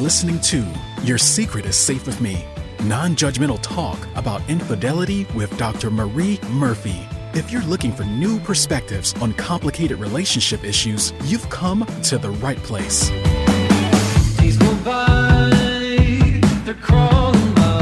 listening to Your Secret is Safe with Me, non-judgmental talk about infidelity with Dr. Marie Murphy. If you're looking for new perspectives on complicated relationship issues, you've come to the right place. Days go by, they're crawling by.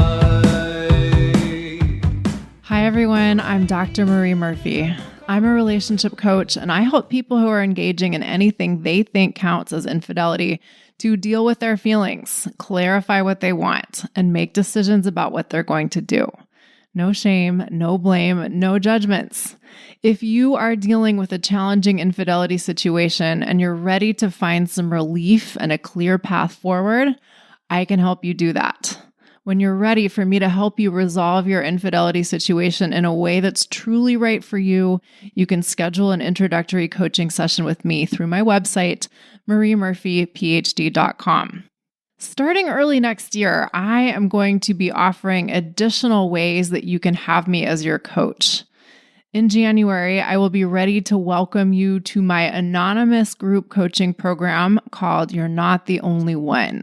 Hi everyone, I'm Dr. Marie Murphy. I'm a relationship coach and I help people who are engaging in anything they think counts as infidelity to deal with their feelings, clarify what they want, and make decisions about what they're going to do. No shame, no blame, no judgments. If you are dealing with a challenging infidelity situation and you're ready to find some relief and a clear path forward, I can help you do that. When you're ready for me to help you resolve your infidelity situation in a way that's truly right for you, you can schedule an introductory coaching session with me through my website, mariemurphyphd.com. Starting early next year, I am going to be offering additional ways that you can have me as your coach. In January, I will be ready to welcome you to my anonymous group coaching program called You're Not the Only One.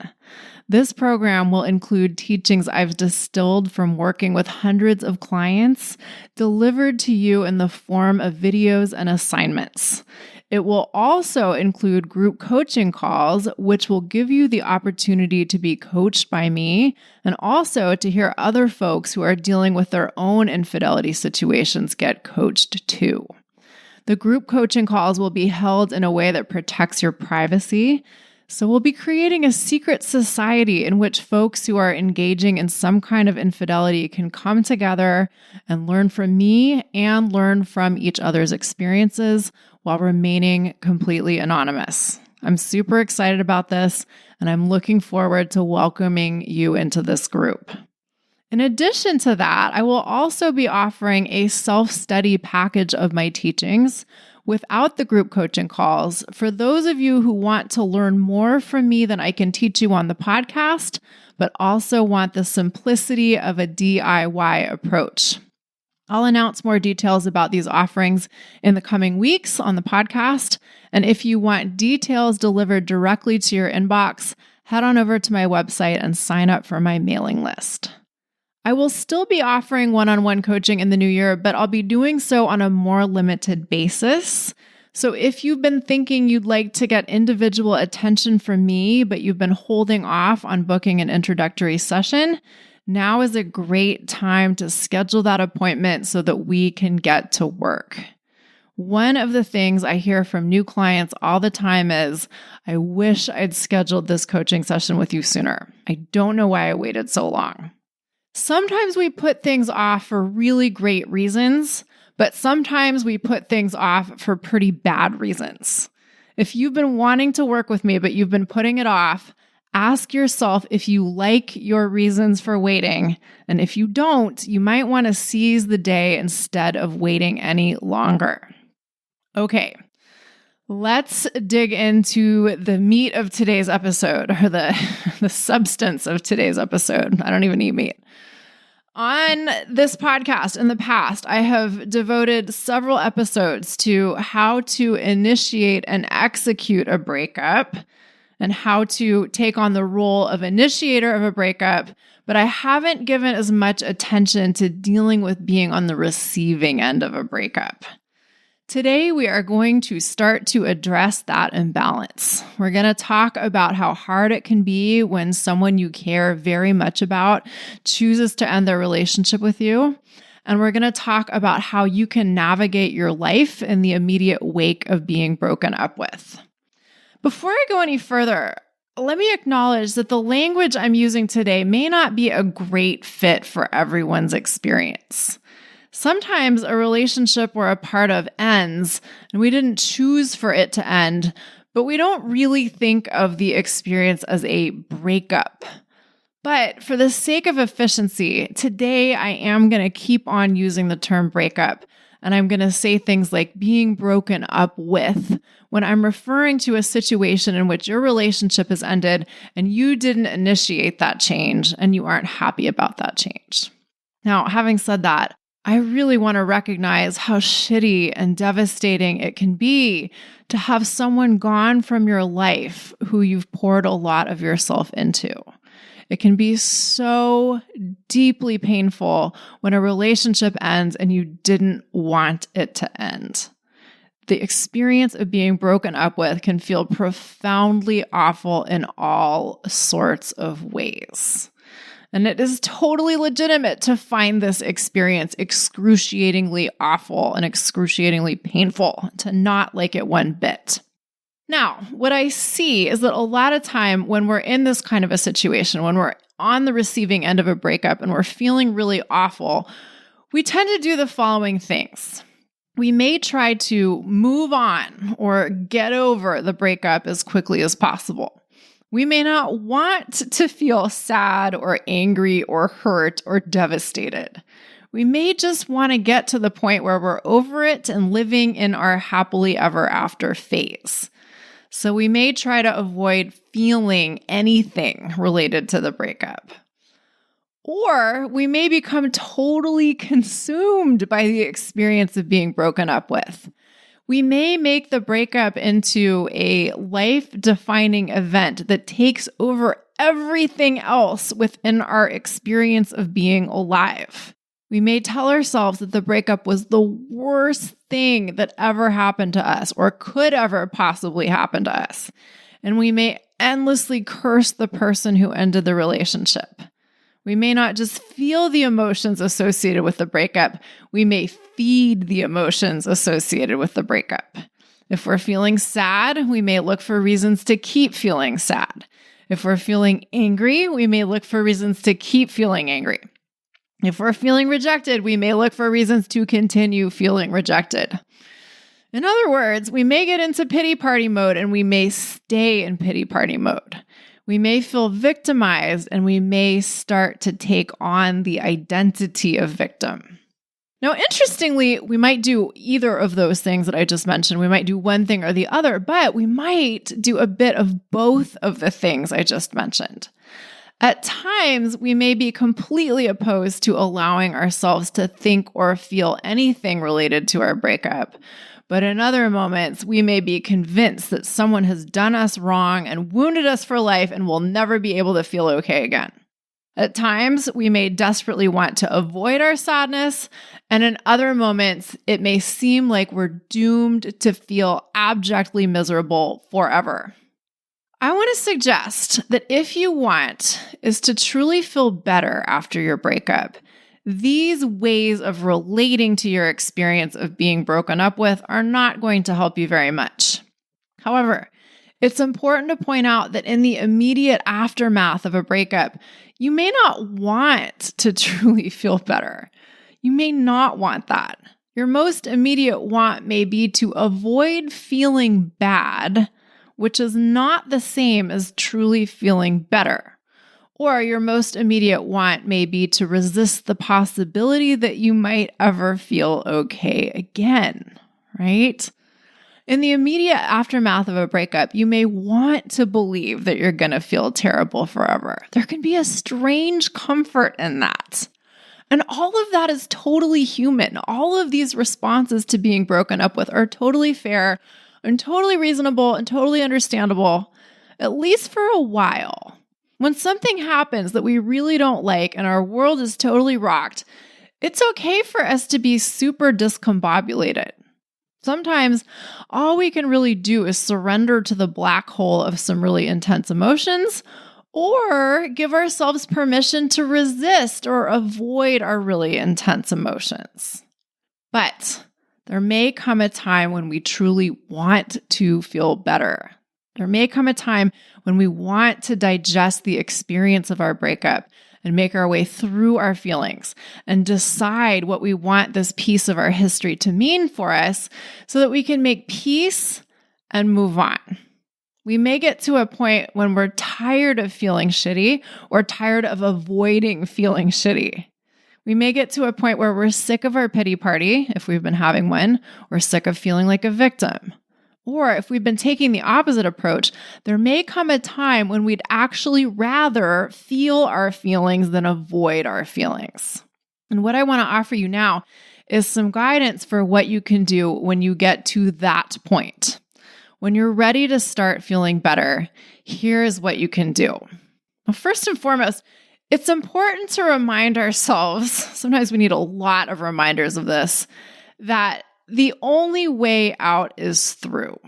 This program will include teachings I've distilled from working with hundreds of clients, delivered to you in the form of videos and assignments. It will also include group coaching calls, which will give you the opportunity to be coached by me and also to hear other folks who are dealing with their own infidelity situations get coached too. The group coaching calls will be held in a way that protects your privacy. So we'll be creating a secret society in which folks who are engaging in some kind of infidelity can come together and learn from me and learn from each other's experiences while remaining completely anonymous. I'm super excited about this, and I'm looking forward to welcoming you into this group. In addition to that, I will also be offering a self-study package of my teachings without the group coaching calls for those of you who want to learn more from me than I can teach you on the podcast, but also want the simplicity of a DIY approach. I'll announce more details about these offerings in the coming weeks on the podcast. And if you want details delivered directly to your inbox, head on over to my website and sign up for my mailing list. I will still be offering one-on-one coaching in the new year, but I'll be doing so on a more limited basis. So if you've been thinking you'd like to get individual attention from me, but you've been holding off on booking an introductory session, now is a great time to schedule that appointment so that we can get to work. One of the things I hear from new clients all the time is, I wish I'd scheduled this coaching session with you sooner. I don't know why I waited so long. Sometimes we put things off for really great reasons, but sometimes we put things off for pretty bad reasons. If you've been wanting to work with me, but you've been putting it off, ask yourself if you like your reasons for waiting. And if you don't, you might want to seize the day instead of waiting any longer. Okay, let's dig into the meat of today's episode, or the substance of today's episode. I don't even eat meat. On this podcast in the past, I have devoted several episodes to how to initiate and execute a breakup and how to take on the role of initiator of a breakup, but I haven't given as much attention to dealing with being on the receiving end of a breakup. Today, we are going to start to address that imbalance. We're going to talk about how hard it can be when someone you care very much about chooses to end their relationship with you. And we're going to talk about how you can navigate your life in the immediate wake of being broken up with. Before I go any further, let me acknowledge that the language I'm using today may not be a great fit for everyone's experience. Sometimes a relationship we're a part of ends, and we didn't choose for it to end, but we don't really think of the experience as a breakup. But for the sake of efficiency, today I am going to keep on using the term breakup, and I'm going to say things like being broken up with when I'm referring to a situation in which your relationship has ended and you didn't initiate that change and you aren't happy about that change. Now, having said that, I really want to recognize how shitty and devastating it can be to have someone gone from your life who you've poured a lot of yourself into. It can be so deeply painful when a relationship ends and you didn't want it to end. The experience of being broken up with can feel profoundly awful in all sorts of ways. And it is totally legitimate to find this experience excruciatingly awful and excruciatingly painful, to not like it one bit. Now, what I see is that a lot of time when we're in this kind of a situation, when we're on the receiving end of a breakup and we're feeling really awful, we tend to do the following things. We may try to move on or get over the breakup as quickly as possible. We may not want to feel sad or angry or hurt or devastated. We may just want to get to the point where we're over it and living in our happily ever after phase. So we may try to avoid feeling anything related to the breakup. Or we may become totally consumed by the experience of being broken up with. We may make the breakup into a life-defining event that takes over everything else within our experience of being alive. We may tell ourselves that the breakup was the worst thing that ever happened to us or could ever possibly happen to us. And we may endlessly curse the person who ended the relationship. We may not just feel the emotions associated with the breakup, we may feed the emotions associated with the breakup. If we're feeling sad, we may look for reasons to keep feeling sad. If we're feeling angry, we may look for reasons to keep feeling angry. If we're feeling rejected, we may look for reasons to continue feeling rejected. In other words, we may get into pity party mode and we may stay in pity party mode. We may feel victimized and we may start to take on the identity of victim. Now, interestingly, we might do either of those things that I just mentioned. We might do one thing or the other, but we might do a bit of both of the things I just mentioned. At times, we may be completely opposed to allowing ourselves to think or feel anything related to our breakup. But in other moments, we may be convinced that someone has done us wrong and wounded us for life and will never be able to feel okay again. At times, we may desperately want to avoid our sadness, and in other moments, it may seem like we're doomed to feel abjectly miserable forever. I want to suggest that if you want is to truly feel better after your breakup, these ways of relating to your experience of being broken up with are not going to help you very much. However, it's important to point out that in the immediate aftermath of a breakup, you may not want to truly feel better. You may not want that. Your most immediate want may be to avoid feeling bad, which is not the same as truly feeling better. Or your most immediate want may be to resist the possibility that you might ever feel okay again, right? In the immediate aftermath of a breakup, you may want to believe that you're going to feel terrible forever. There can be a strange comfort in that. And all of that is totally human. All of these responses to being broken up with are totally fair and totally reasonable and totally understandable, at least for a while. When something happens that we really don't like and our world is totally rocked, it's okay for us to be super discombobulated. Sometimes all we can really do is surrender to the black hole of some really intense emotions, or give ourselves permission to resist or avoid our really intense emotions. But there may come a time when we truly want to feel better. There may come a time when we want to digest the experience of our breakup and make our way through our feelings and decide what we want this piece of our history to mean for us so that we can make peace and move on. We may get to a point when we're tired of feeling shitty or tired of avoiding feeling shitty. We may get to a point where we're sick of our pity party, if we've been having one, or sick of feeling like a victim. Or if we've been taking the opposite approach, there may come a time when we'd actually rather feel our feelings than avoid our feelings. And what I want to offer you now is some guidance for what you can do when you get to that point. When you're ready to start feeling better, here's what you can do. Well, first and foremost, it's important to remind ourselves, sometimes we need a lot of reminders of this, that the only way out is through.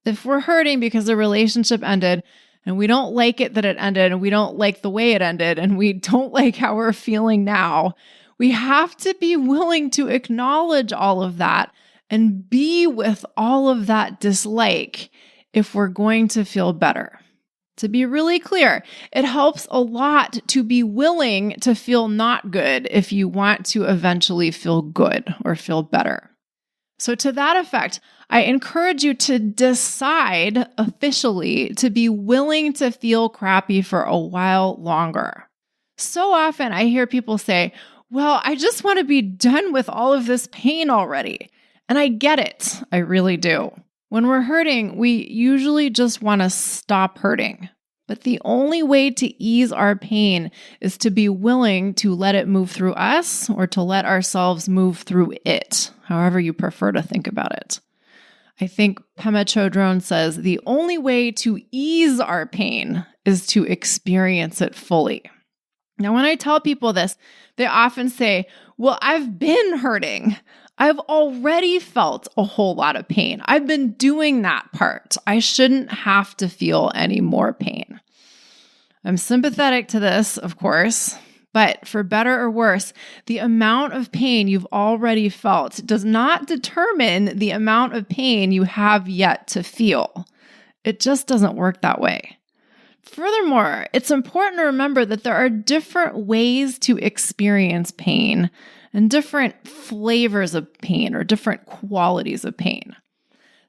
If we're hurting because the relationship ended and we don't like it that it ended and we don't like the way it ended and we don't like how we're feeling now, we have to be willing to acknowledge all of that and be with all of that dislike if we're going to feel better. To be really clear, it helps a lot to be willing to feel not good if you want to eventually feel good or feel better. So to that effect, I encourage you to decide officially to be willing to feel crappy for a while longer. So often I hear people say, well, I just want to be done with all of this pain already. And I get it. I really do. When we're hurting, we usually just want to stop hurting. But the only way to ease our pain is to be willing to let it move through us or to let ourselves move through it, however you prefer to think about it. I think Pema Chodron says the only way to ease our pain is to experience it fully. Now, when I tell people this, they often say, well, I've been hurting. I've already felt a whole lot of pain. I've been doing that part. I shouldn't have to feel any more pain. I'm sympathetic to this, of course, but for better or worse, the amount of pain you've already felt does not determine the amount of pain you have yet to feel. It just doesn't work that way. Furthermore, it's important to remember that there are different ways to experience pain and different flavors of pain or different qualities of pain.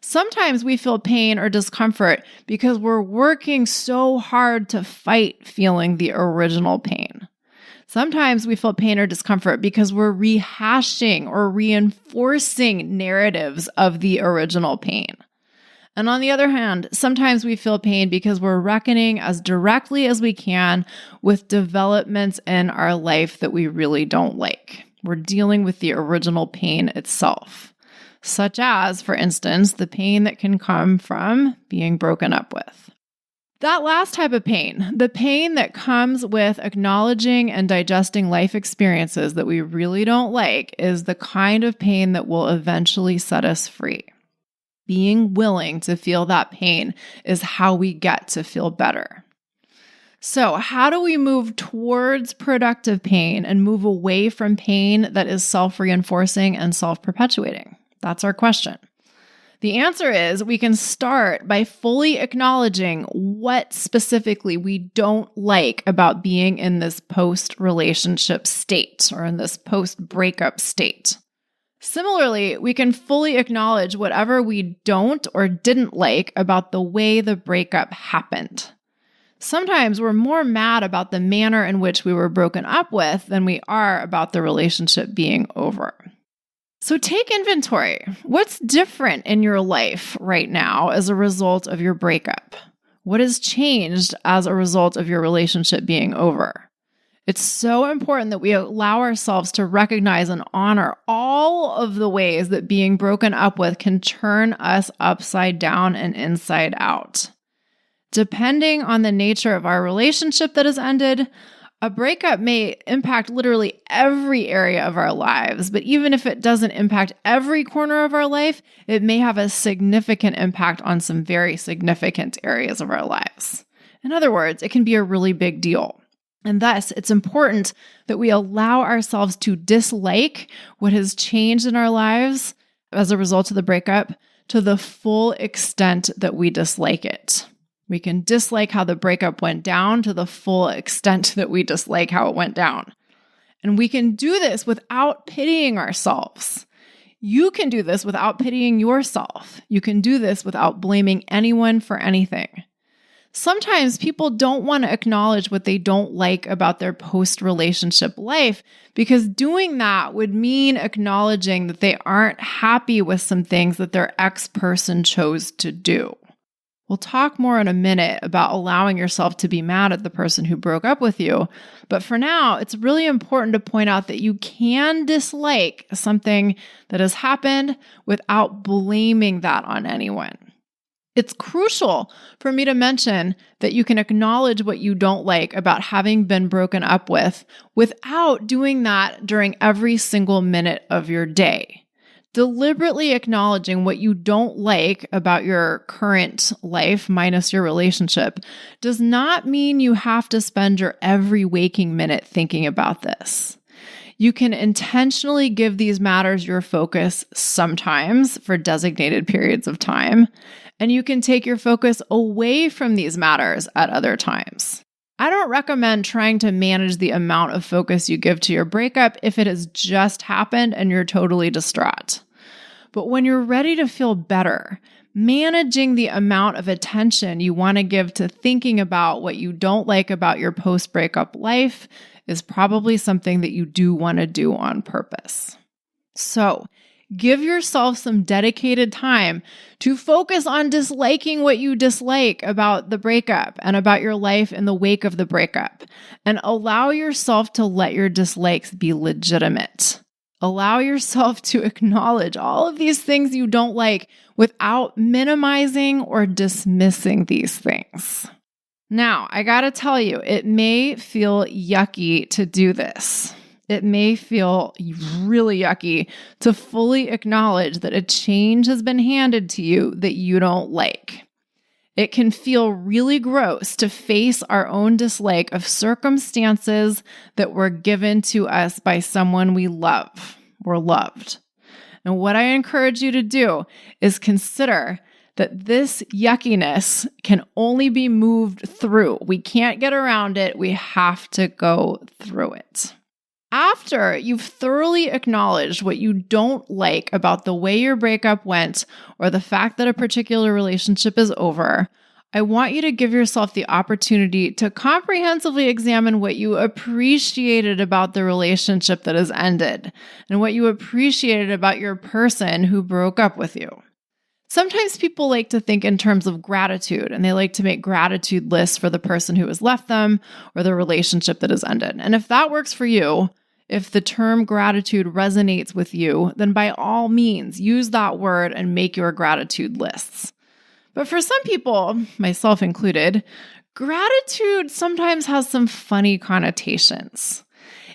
Sometimes we feel pain or discomfort because we're working so hard to fight feeling the original pain. Sometimes we feel pain or discomfort because we're rehashing or reinforcing narratives of the original pain. And on the other hand, sometimes we feel pain because we're reckoning as directly as we can with developments in our life that we really don't like. We're dealing with the original pain itself, such as, for instance, the pain that can come from being broken up with. That last type of pain, the pain that comes with acknowledging and digesting life experiences that we really don't like, is the kind of pain that will eventually set us free. Being willing to feel that pain is how we get to feel better. So, how do we move towards productive pain and move away from pain that is self-reinforcing and self-perpetuating? That's our question. The answer is we can start by fully acknowledging what specifically we don't like about being in this post-relationship state or in this post-breakup state. Similarly, we can fully acknowledge whatever we don't or didn't like about the way the breakup happened. Sometimes we're more mad about the manner in which we were broken up with than we are about the relationship being over. So take inventory. What's different in your life right now as a result of your breakup? What has changed as a result of your relationship being over? It's so important that we allow ourselves to recognize and honor all of the ways that being broken up with can turn us upside down and inside out. Depending on the nature of our relationship that has ended, a breakup may impact literally every area of our lives, but even if it doesn't impact every corner of our life, it may have a significant impact on some very significant areas of our lives. In other words, it can be a really big deal. And thus, it's important that we allow ourselves to dislike what has changed in our lives as a result of the breakup to the full extent that we dislike it. We can dislike how the breakup went down to the full extent that we dislike how it went down. And we can do this without pitying ourselves. You can do this without pitying yourself. You can do this without blaming anyone for anything. Sometimes people don't want to acknowledge what they don't like about their post-relationship life because doing that would mean acknowledging that they aren't happy with some things that their ex-person chose to do. We'll talk more in a minute about allowing yourself to be mad at the person who broke up with you. But for now, it's really important to point out that you can dislike something that has happened without blaming that on anyone. It's crucial for me to mention that you can acknowledge what you don't like about having been broken up with without doing that during every single minute of your day. Deliberately acknowledging what you don't like about your current life minus your relationship does not mean you have to spend your every waking minute thinking about this. You can intentionally give these matters your focus sometimes for designated periods of time, and you can take your focus away from these matters at other times. I don't recommend trying to manage the amount of focus you give to your breakup if it has just happened and you're totally distraught. But when you're ready to feel better, managing the amount of attention you want to give to thinking about what you don't like about your post-breakup life is probably something that you do want to do on purpose. So, give yourself some dedicated time to focus on disliking what you dislike about the breakup and about your life in the wake of the breakup, and allow yourself to let your dislikes be legitimate. Allow yourself to acknowledge all of these things you don't like without minimizing or dismissing these things. Now, I gotta tell you, it may feel yucky to do this. It may feel really yucky to fully acknowledge that a change has been handed to you that you don't like. It can feel really gross to face our own dislike of circumstances that were given to us by someone we love or loved. And what I encourage you to do is consider that this yuckiness can only be moved through. We can't get around it. We have to go through it. After you've thoroughly acknowledged what you don't like about the way your breakup went or the fact that a particular relationship is over, I want you to give yourself the opportunity to comprehensively examine what you appreciated about the relationship that has ended and what you appreciated about your person who broke up with you. Sometimes people like to think in terms of gratitude, and they like to make gratitude lists for the person who has left them or the relationship that has ended. And if that works for you, if the term gratitude resonates with you, then by all means, use that word and make your gratitude lists. But for some people, myself included, gratitude sometimes has some funny connotations.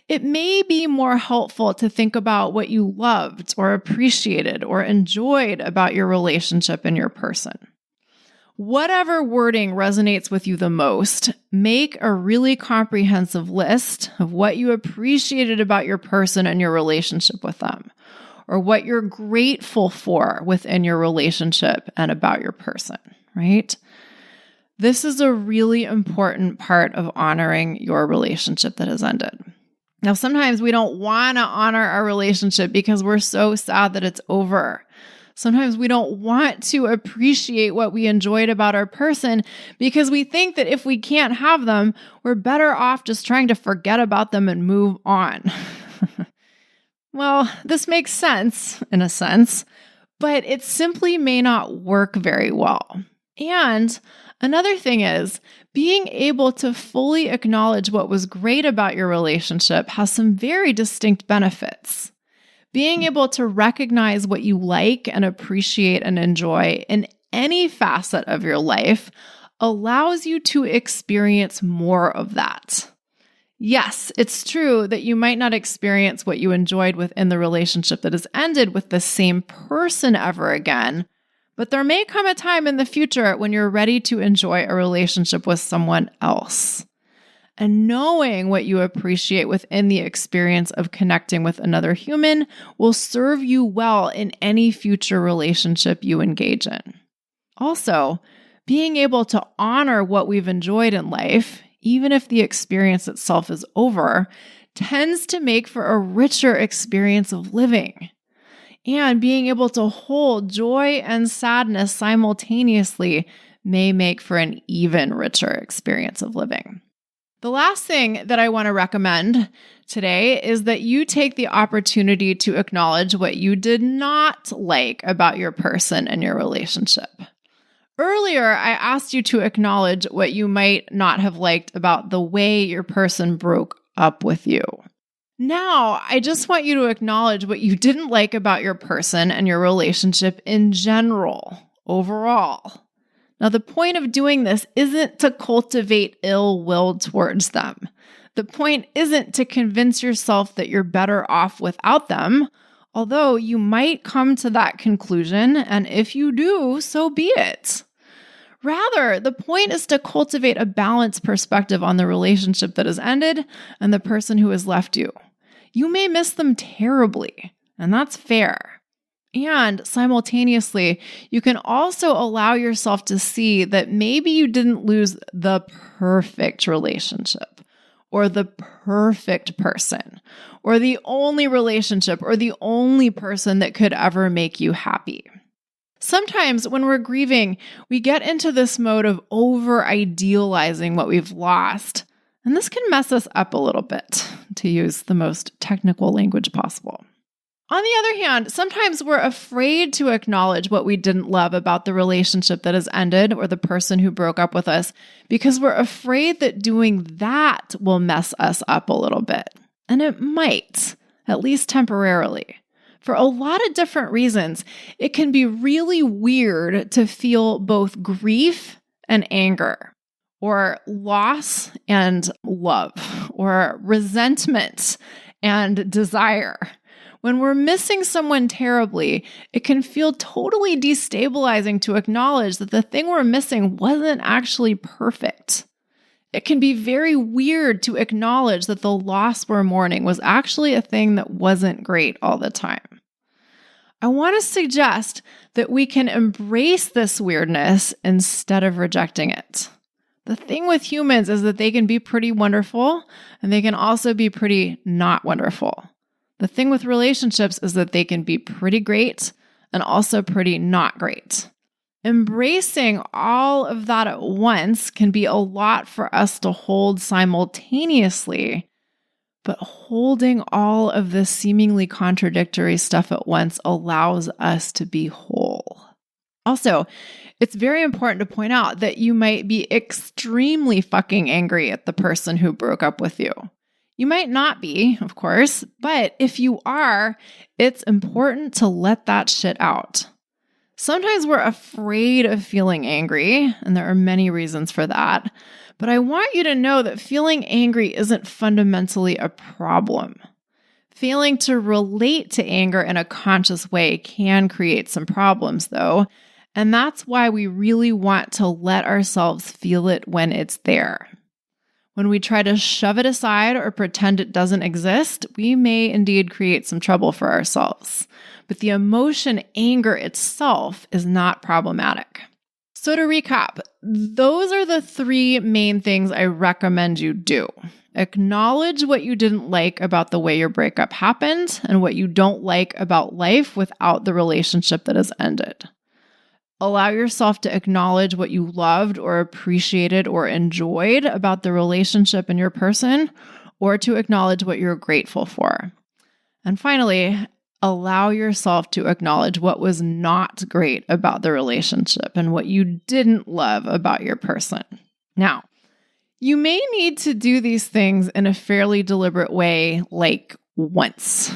It may be more helpful to think about what you loved or appreciated or enjoyed about your relationship and your person. Whatever wording resonates with you the most, make a really comprehensive list of what you appreciated about your person and your relationship with them, or what you're grateful for within your relationship and about your person, right? This is a really important part of honoring your relationship that has ended. Now, sometimes we don't want to honor our relationship because we're so sad that it's over. Sometimes we don't want to appreciate what we enjoyed about our person because we think that if we can't have them, we're better off just trying to forget about them and move on. Well, this makes sense in a sense, but it simply may not work very well. And another thing is, being able to fully acknowledge what was great about your relationship has some very distinct benefits. Being able to recognize what you like and appreciate and enjoy in any facet of your life allows you to experience more of that. Yes, it's true that you might not experience what you enjoyed within the relationship that has ended with the same person ever again, but there may come a time in the future when you're ready to enjoy a relationship with someone else. And knowing what you appreciate within the experience of connecting with another human will serve you well in any future relationship you engage in. Also, being able to honor what we've enjoyed in life, even if the experience itself is over, tends to make for a richer experience of living. And being able to hold joy and sadness simultaneously may make for an even richer experience of living. The last thing that I want to recommend today is that you take the opportunity to acknowledge what you did not like about your person and your relationship. Earlier, I asked you to acknowledge what you might not have liked about the way your person broke up with you. Now, I just want you to acknowledge what you didn't like about your person and your relationship in general, overall. Now, the point of doing this isn't to cultivate ill will towards them. The point isn't to convince yourself that you're better off without them, although you might come to that conclusion, and if you do, so be it. Rather, the point is to cultivate a balanced perspective on the relationship that has ended and the person who has left you. You may miss them terribly, and that's fair. And simultaneously, you can also allow yourself to see that maybe you didn't lose the perfect relationship, or the perfect person, or the only relationship, or the only person that could ever make you happy. Sometimes when we're grieving, we get into this mode of over-idealizing what we've lost, and this can mess us up a little bit, to use the most technical language possible. On the other hand, sometimes we're afraid to acknowledge what we didn't love about the relationship that has ended or the person who broke up with us because we're afraid that doing that will mess us up a little bit. And it might, at least temporarily. For a lot of different reasons, it can be really weird to feel both grief and anger, or loss and love, or resentment and desire. When we're missing someone terribly, it can feel totally destabilizing to acknowledge that the thing we're missing wasn't actually perfect. It can be very weird to acknowledge that the loss we're mourning was actually a thing that wasn't great all the time. I want to suggest that we can embrace this weirdness instead of rejecting it. The thing with humans is that they can be pretty wonderful, and they can also be pretty not wonderful. The thing with relationships is that they can be pretty great and also pretty not great. Embracing all of that at once can be a lot for us to hold simultaneously, but holding all of this seemingly contradictory stuff at once allows us to be whole. Also, it's very important to point out that you might be extremely fucking angry at the person who broke up with you. You might not be, of course, but if you are, it's important to let that shit out. Sometimes we're afraid of feeling angry, and there are many reasons for that. But I want you to know that feeling angry isn't fundamentally a problem. Failing to relate to anger in a conscious way can create some problems, though, and that's why we really want to let ourselves feel it when it's there. When we try to shove it aside or pretend it doesn't exist, we may indeed create some trouble for ourselves. But the emotion anger itself is not problematic. So to recap, those are the three main things I recommend you do. Acknowledge what you didn't like about the way your breakup happened and what you don't like about life without the relationship that has ended. Allow yourself to acknowledge what you loved or appreciated or enjoyed about the relationship and your person, or to acknowledge what you're grateful for. And finally, allow yourself to acknowledge what was not great about the relationship and what you didn't love about your person. Now, you may need to do these things in a fairly deliberate way, like once.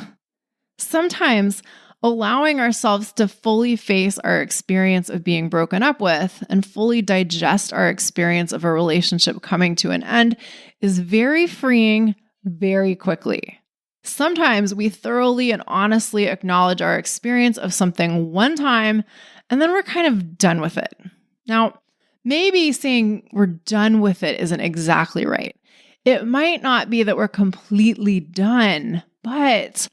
Sometimes, allowing ourselves to fully face our experience of being broken up with and fully digest our experience of a relationship coming to an end is very freeing very quickly. Sometimes we thoroughly and honestly acknowledge our experience of something one time, and then we're kind of done with it. Now, maybe saying we're done with it isn't exactly right. It might not be that we're completely done, but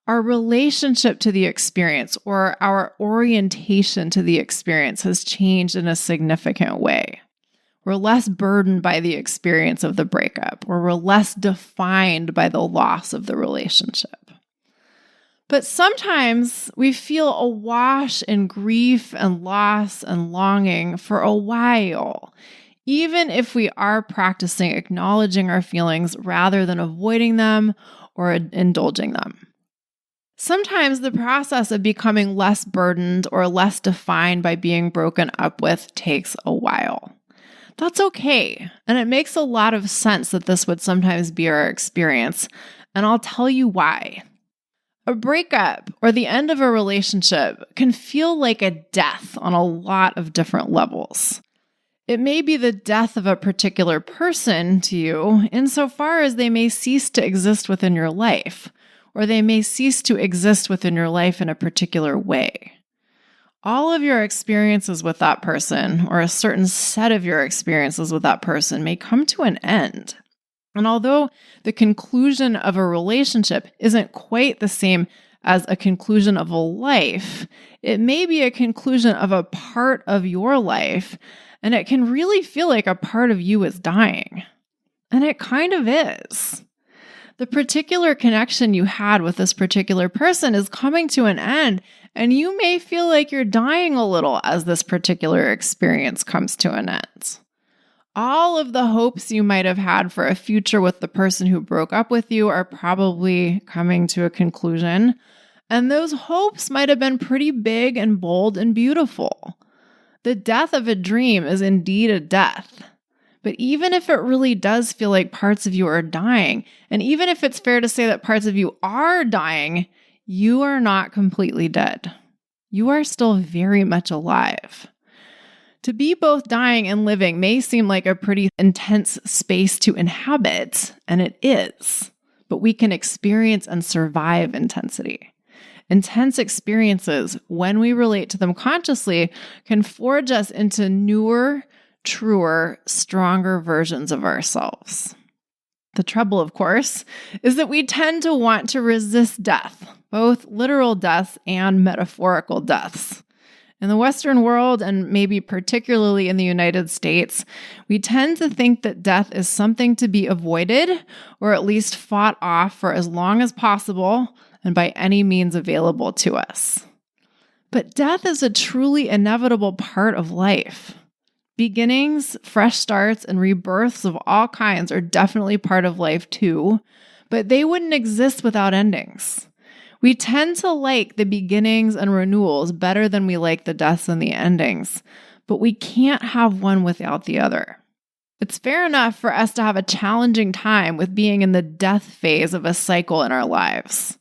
our relationship to the experience or our orientation to the experience has changed in a significant way. We're less burdened by the experience of the breakup, or we're less defined by the loss of the relationship. But sometimes we feel awash in grief and loss and longing for a while, even if we are practicing acknowledging our feelings rather than avoiding them or indulging them. Sometimes the process of becoming less burdened or less defined by being broken up with takes a while. That's okay, and it makes a lot of sense that this would sometimes be our experience, and I'll tell you why. A breakup or the end of a relationship can feel like a death on a lot of different levels. It may be the death of a particular person to you insofar as they may cease to exist within your life, or they may cease to exist within your life in a particular way. All of your experiences with that person, or a certain set of your experiences with that person, may come to an end. And although the conclusion of a relationship isn't quite the same as a conclusion of a life, it may be a conclusion of a part of your life, and it can really feel like a part of you is dying. And it kind of is. The particular connection you had with this particular person is coming to an end, and you may feel like you're dying a little as this particular experience comes to an end. All of the hopes you might have had for a future with the person who broke up with you are probably coming to a conclusion, and those hopes might have been pretty big and bold and beautiful. The death of a dream is indeed a death. But even if it really does feel like parts of you are dying, and even if it's fair to say that parts of you are dying, you are not completely dead. You are still very much alive. To be both dying and living may seem like a pretty intense space to inhabit, and it is, but we can experience and survive intensity. Intense experiences, when we relate to them consciously, can forge us into newer, truer, stronger versions of ourselves. The trouble, of course, is that we tend to want to resist death, both literal deaths and metaphorical deaths. In the Western world, and maybe particularly in the United States, we tend to think that death is something to be avoided or at least fought off for as long as possible and by any means available to us. But death is a truly inevitable part of life. Beginnings, fresh starts, and rebirths of all kinds are definitely part of life too, but they wouldn't exist without endings. We tend to like the beginnings and renewals better than we like the deaths and the endings, but we can't have one without the other. It's fair enough for us to have a challenging time with being in the death phase of a cycle in our lives.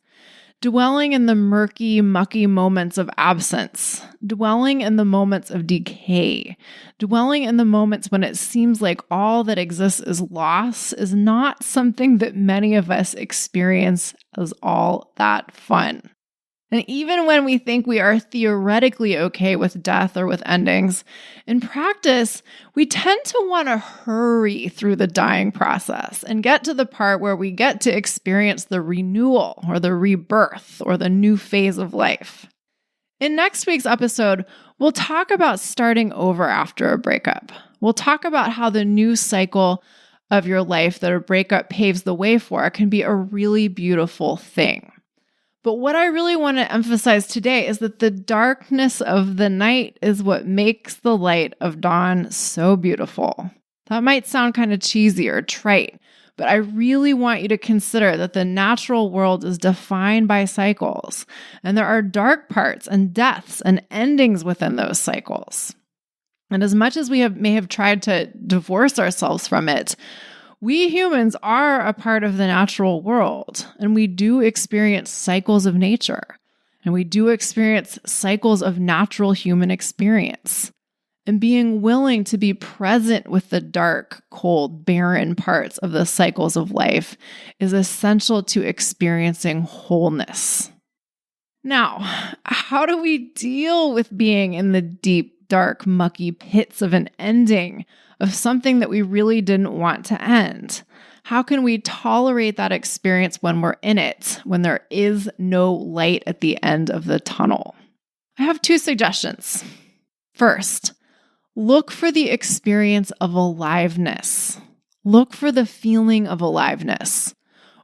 Dwelling in the murky, mucky moments of absence, dwelling in the moments of decay, dwelling in the moments when it seems like all that exists is loss is not something that many of us experience as all that fun. And even when we think we are theoretically okay with death or with endings, in practice, we tend to want to hurry through the dying process and get to the part where we get to experience the renewal or the rebirth or the new phase of life. In next week's episode, we'll talk about starting over after a breakup. We'll talk about how the new cycle of your life that a breakup paves the way for can be a really beautiful thing. But what I really want to emphasize today is that the darkness of the night is what makes the light of dawn so beautiful. That might sound kind of cheesy or trite, but I really want you to consider that the natural world is defined by cycles, and there are dark parts and deaths and endings within those cycles. And as much as we may have tried to divorce ourselves from it, we humans are a part of the natural world, and we do experience cycles of nature, and we do experience cycles of natural human experience. And being willing to be present with the dark, cold, barren parts of the cycles of life is essential to experiencing wholeness. Now, how do we deal with being in the deep, dark, mucky pits of an ending, of something that we really didn't want to end? How can we tolerate that experience when we're in it, when there is no light at the end of the tunnel? I have 2 suggestions. First, look for the experience of aliveness. Look for the feeling of aliveness.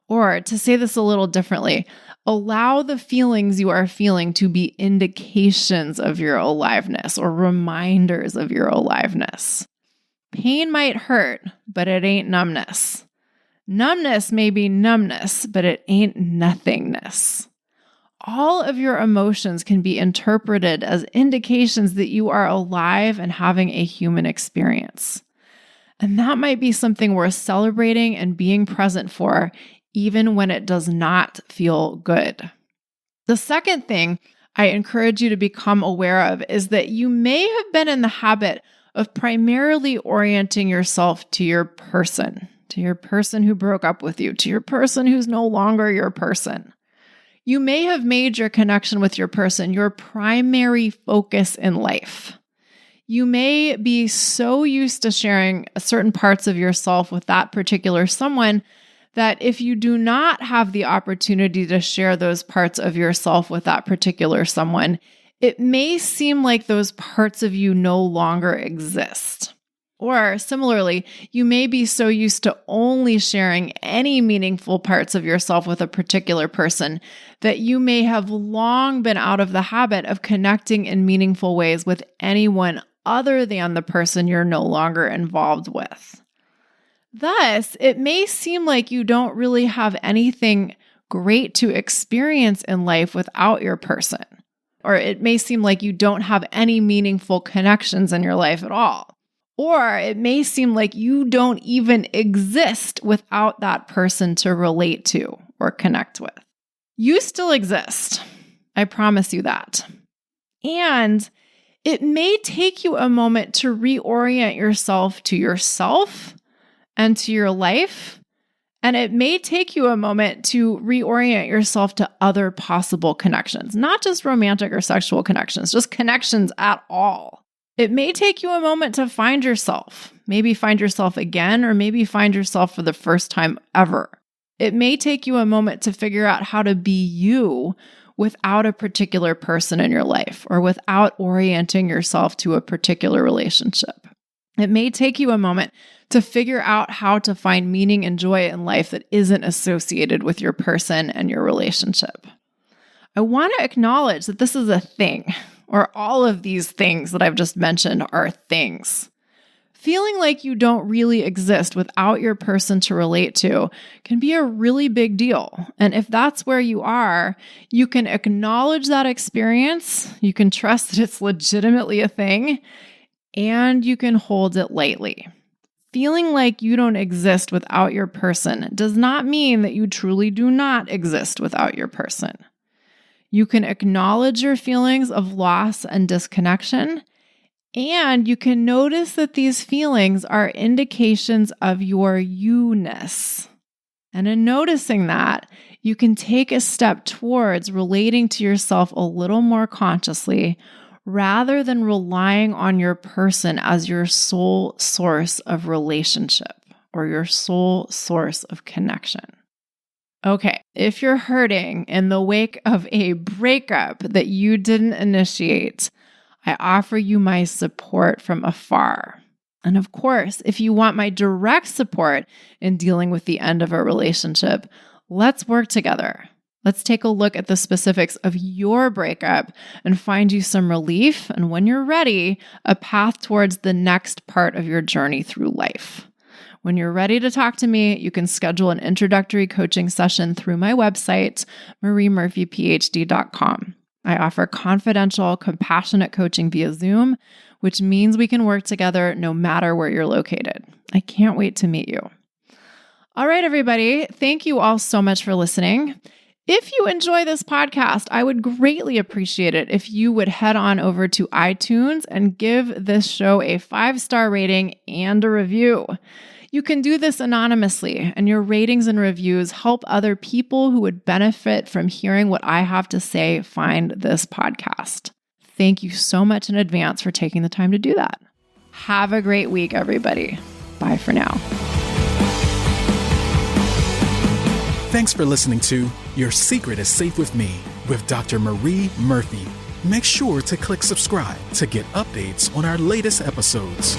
Or to say this a little differently, allow the feelings you are feeling to be indications of your aliveness or reminders of your aliveness. Pain might hurt, but it ain't numbness. Numbness may be numbness, but it ain't nothingness. all of your emotions can be interpreted as indications that you are alive and having a human experience. And that might be something worth celebrating and being present for, even when it does not feel good. The second thing I encourage you to become aware of is that you may have been in the habit of primarily orienting yourself to your person who broke up with you, to your person who's no longer your person. You may have made your connection with your person your primary focus in life. You may be so used to sharing certain parts of yourself with that particular someone that if you do not have the opportunity to share those parts of yourself with that particular someone, it may seem like those parts of you no longer exist. Or similarly, you may be so used to only sharing any meaningful parts of yourself with a particular person that you may have long been out of the habit of connecting in meaningful ways with anyone other than the person you're no longer involved with. Thus, it may seem like you don't really have anything great to experience in life without your person. Or it may seem like you don't have any meaningful connections in your life at all. Or it may seem like you don't even exist without that person to relate to or connect with. You still exist. I promise you that. And it may take you a moment to reorient yourself to yourself and to your life. And it may take you a moment to reorient yourself to other possible connections, not just romantic or sexual connections, just connections at all. It may take you a moment to find yourself, maybe find yourself again, or maybe find yourself for the first time ever. It may take you a moment to figure out how to be you without a particular person in your life or without orienting yourself to a particular relationship. It may take you a moment to figure out how to find meaning and joy in life that isn't associated with your person and your relationship. I want to acknowledge that this is a thing, or all of these things that I've just mentioned are things. Feeling like you don't really exist without your person to relate to can be a really big deal. And if that's where you are, you can acknowledge that experience, you can trust that it's legitimately a thing, and you can hold it lightly. Feeling like you don't exist without your person does not mean that you truly do not exist without your person. You can acknowledge your feelings of loss and disconnection, and you can notice that these feelings are indications of your you-ness. And in noticing that, you can take a step towards relating to yourself a little more consciously rather than relying on your person as your sole source of relationship or your sole source of connection. Okay, if you're hurting in the wake of a breakup that you didn't initiate, I offer you my support from afar. And of course, if you want my direct support in dealing with the end of a relationship, let's work together. Let's take a look at the specifics of your breakup and find you some relief, and when you're ready, a path towards the next part of your journey through life. When you're ready to talk to me, you can schedule an introductory coaching session through my website, mariemurphyphd.com. I offer confidential, compassionate coaching via Zoom, which means we can work together no matter where you're located. I can't wait to meet you. All right, everybody. Thank you all so much for listening. If you enjoy this podcast, I would greatly appreciate it if you would head on over to iTunes and give this show a 5-star rating and a review. You can do this anonymously, and your ratings and reviews help other people who would benefit from hearing what I have to say find this podcast. Thank you so much in advance for taking the time to do that. Have a great week, everybody. Bye for now. Thanks for listening to Your Secret is Safe with Me with Dr. Marie Murphy. Make sure to click subscribe to get updates on our latest episodes.